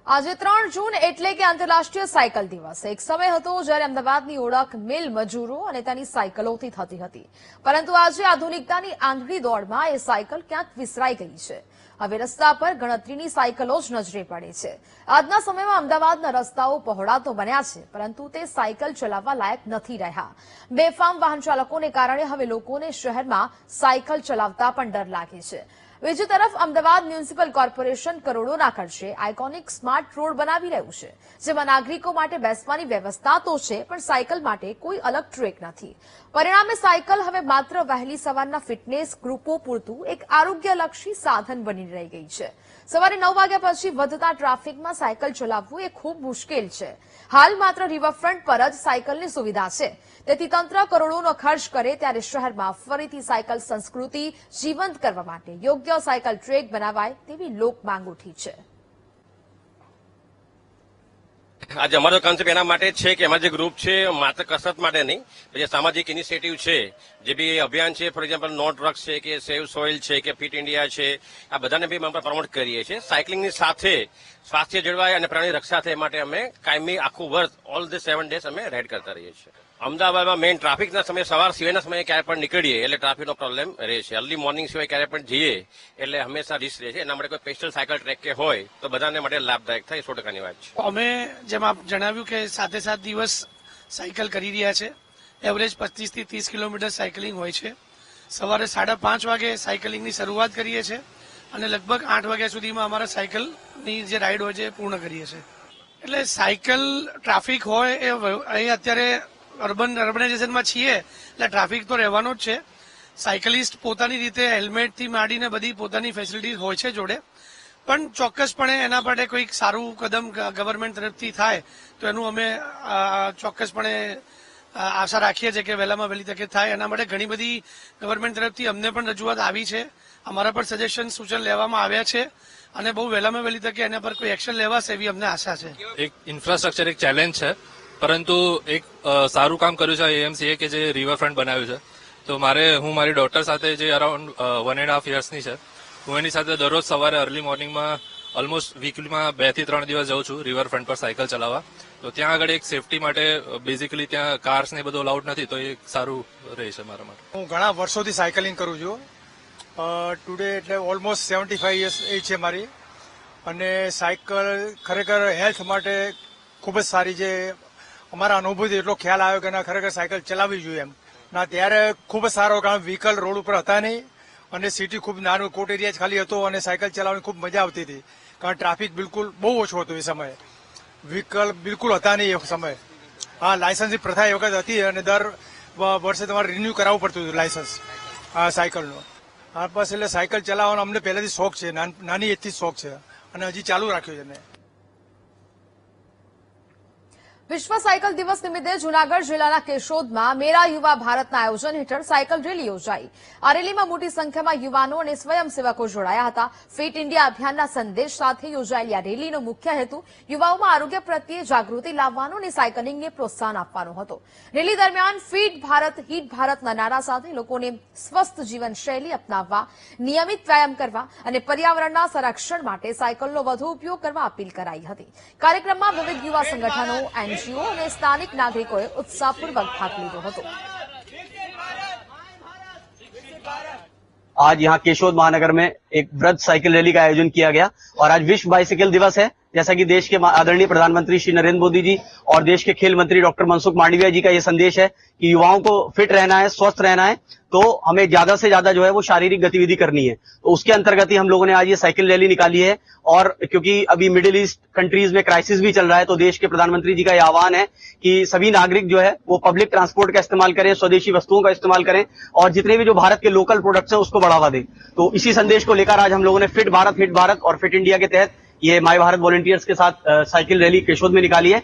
આજે 3 જૂન એટલે કે આંતરરાષ્ટ્રીય સાયકલ દિવસ. એક સમય હતો જ્યારે અમદાવાદની ઓળખ મિલ મજૂરો અને તેની સાયકલોથી થતી હતી, પરંતુ આજે આધુનિકતાની આંધળી દોડમાં એ સાયકલ ક્યાંક વિસરાઈ ગઈ છે. હવે રસ્તા પર ગણતરીની સાયકલો જ નજરે પડે છે. આજના સમયમાં અમદાવાદના રસ્તાઓ પહોળા તો બન્યા છે, પરંતુ તે સાયકલ ચલાવવા લાયક નથી રહ્યા. બેફામ વાહન ચાલકોને કારણે હવે લોકોને શહેરમાં સાયકલ ચલાવતા પણ ડર લાગે છે. બીજી તરફ અમદાવાદ મ્યુનિસિપલ કોર્પોરેશન કરોડોના ખર્ચે આઇકોનિક સ્માર્ટ રોડ બનાવી રહ્યું છે, જેમાં નાગરિકો માટે બેસવાની વ્યવસ્થા તો છે, પણ સાયકલ માટે કોઈ અલગ ટ્રેક નથી. પરિણામે સાયકલ હવે માત્ર વહેલી સવારના ફિટનેસ ગ્રુપો પૂરતું એક આરોગ્યલક્ષી સાધન બની રહી ગઈ છે. સવારે 9 વાગ્યા પછી વધતા ટ્રાફિકમાં સાયકલ ચલાવવું એ ખૂબ મુશ્કેલ છે. હાલ માત્ર રિવરફ્રન્ટ પર જ સાયકલની સુવિધા છે, તેથી તંત્ર કરોડોનો ખર્ચ કરે ત્યારે શહેરમાં ફરીથી સાયકલ સંસ્કૃતિ જીવંત કરવા માટે યોગ્ય સાયકલ ટ્રેક બનાવાય તેવી લોક માંગ ઉઠી છે. આજે અમારો કોન્સેપ્ટ એના માટે છે કે અમારો જે ગ્રુપ છે માત્ર કસરત માટે નહીં, જે સામાજિક ઇનિશિયેટિવ છે, જે બી અભિયાન છે, ફોર એક્ઝામ્પલ નો ડ્રગ્સ છે કે સેવ સોઇલ છે કે ફિટ ઇન્ડિયા છે, આ બધાને બી અમે પ્રમોટ કરીએ છીએ. સાયકલિંગની સાથે સ્વાસ્થ્ય જળવાય અને પ્રાણી રક્ષા થાય માટે અમે કાયમી આખું વર્ષ ઓલ ધ 7 ડેઝ અમે રાઇડ કરતા રહીએ છીએ. અમદાવાદમાં મેઇન ટ્રાફિકના સમયે સવાર સિવાયના સમયે ક્યારે પણ નીકળીએ એટલે ટ્રાફિકનો પ્રોબ્લેમ રહે છે. અર્લી મોર્નિંગ સિવાય ક્યારે પણ જઈએ એટલે હંમેશા રિસ્ક રહે છે. એના માટે કોઈ સ્પેશિયલ સાયકલ ટ્રેક કે હોય તો બધાને માટે લાભદાયક થાય, 100%ની વાત છે. અમે જેમ આપ જણાવ્યું કે 7 દિવસ સાયકલ કરી રહ્યા છે. એવરેજ 25 થી 30 કિલોમીટર સાયકલિંગ હોય છે. સવારે 5:30 વાગે સાયકલિંગની શરૂઆત કરીએ છીએ અને લગભગ 8 વાગ્યા સુધીમાં અમારા સાયકલની જે રાઇડ હોય છે પૂર્ણ કરીએ છીએ. એટલે સાયકલ ટ્રાફિક હોય એ અહીં અત્યારે અર્બનાઇઝેશનમાં છીએ એટલે ટ્રાફિક તો રહેવાનો જ છે. સાયકલિસ્ટ પોતાની રીતે હેલ્મેટથી માંડીને બધી પોતાની ફેસિલિટી હોય છે જોડે, પણ ચોક્કસપણે એના માટે કોઈક સારું કદમ ગવર્મેન્ટ તરફથી થાય તો એનું અમે ચોક્કસપણે આશા રાખીએ છીએ કે વહેલામાં વહેલી તકે થાય. એના માટે ઘણી બધી ગવર્મેન્ટ તરફથી અમને પણ રજૂઆત આવી છે, અમારા પર સજેશન સૂચન લેવામાં આવ્યા છે અને બહુ વહેલામાં વહેલી તકે એના પર કોઈ એક્શન લેવાશે એવી અમને આશા છે. એક ઇન્ફ્રાસ્ટ્રક્ચર એક ચેલેન્જ છે, પરંતુ એક સારું કામ કર્યું છે એએમસીએ કે જે રિવરફ્રન્ટ બનાવ્યું છે. તો હું મારી ડોટર સાથે જે અરાઉન્ડ 1.5 યર્સની છે, હું એની સાથે દરરોજ સવારે અર્લી મોર્નિંગમાં ઓલમોસ્ટ વીકલીમાં 2 થી 3 દિવસ જાઉં છું રિવરફ્રન્ટ પર સાયકલ ચલાવવા. તો ત્યાં આગળ એક સેફટી માટે બેઝિકલી ત્યાં કાર્સ ને બધું અલાઉડ નથી, તો એ સારું રહે છે મારા માટે. હું ઘણા વર્ષોથી સાયકલિંગ કરું છું. ટુડે એટલે ઓલમોસ્ટ 75 યર્સ એજ છે મારી, અને સાયકલ ખરેખર હેલ્થ માટે ખૂબ જ સારી છે. અમારા અનુભવથી એટલો ખ્યાલ આવ્યો કે ના, ખરેખર સાયકલ ચલાવવી જોઈએ એમ ના. ત્યારે ખૂબ જ સારો, કારણ વ્હીકલ રોડ ઉપર હતા નહીં અને સિટી ખૂબ નાનું કોટ એરિયા જ ખાલી હતો અને સાયકલ ચલાવવાની ખૂબ મજા આવતી હતી, કારણ ટ્રાફિક બિલકુલ બહુ ઓછું હતું એ સમયે. વ્હીકલ બિલકુલ હતા નહીં એ સમયે. હા, લાયસન્સની પ્રથા એ વખત હતી અને દર વર્ષે તમારે રિન્યુ કરાવવું પડતું હતું લાયસન્સ સાયકલનું. હા, બસ એટલે સાયકલ ચલાવવાનો અમને પહેલેથી શોખ છે, નાની એજથી શોખ છે અને હજી ચાલુ રાખ્યો છે એને. વિશ્વ સાયકલ દિવસ નિમિત્તે જૂનાગઢ જિલ્લાના કેશોદમાં મેરા યુવા ભારતના આયોજન હેઠળ સાયકલ રેલી યોજાઈ. આ રેલીમાં મોટી સંખ્યામાં યુવાનો અને સ્વયંસેવકો જોડાયા હતા. ફિટ ઇન્ડિયા અભિયાનના સંદેશ સાથે યોજાયેલી આ રેલીનો મુખ્ય હેતુ યુવાઓમાં આરોગ્ય પ્રત્યે જાગૃતિ લાવવાનો અને સાયકલિંગને પ્રોત્સાહન આપવાનો હતો. રેલી દરમિયાન ફિટ ભારત હિટ ભારતના નારા સાથે લોકોને સ્વસ્થ જીવનશૈલી અપનાવવા, નિયમિત વ્યાયામ કરવા અને પર્યાવરણના સંરક્ષણ માટે સાયકલનો વધુ ઉપયોગ કરવા અપીલ કરાઈ હતી. કાર્યક્રમમાં વિવિધ યુવા સંગઠનો, एनजीओ और स्थानिक नागरिकों ने उत्साहपूर्वक भाग लिया હતો. आज यहाँ केशोद महानगर में एक वृहद साइकिल रैली का आयोजन किया गया और आज विश्व बाइसिकल दिवस है. जैसा कि देश के आदरणीय प्रधानमंत्री श्री नरेंद्र मोदी जी और देश के खेल मंत्री डॉक्टर मनसुख मांडविया जी का ये संदेश है कि युवाओं को फिट रहना है, स्वस्थ रहना है, तो हमें ज्यादा से ज्यादा जो है वो शारीरिक गतिविधि करनी है. तो उसके अंतर्गत ही हम लोगों ने आज ये साइकिल रैली निकाली है. और क्योंकि अभी मिडिल ईस्ट कंट्रीज में क्राइसिस भी चल रहा है, तो देश के प्रधानमंत्री जी का ये आह्वान है कि सभी नागरिक जो है वो पब्लिक ट्रांसपोर्ट का इस्तेमाल करें, स्वदेशी वस्तुओं का इस्तेमाल करें और जितने भी जो भारत के लोकल प्रोडक्ट्स हैं उसको बढ़ावा दें. तो इसी संदेश को लेकर आज हम लोगों ने फिट भारत हिट भारत और फिट इंडिया के तहत ये माय भारत वॉलंटियर्स के साथ साइकिल रैली केशोद में निकाली है.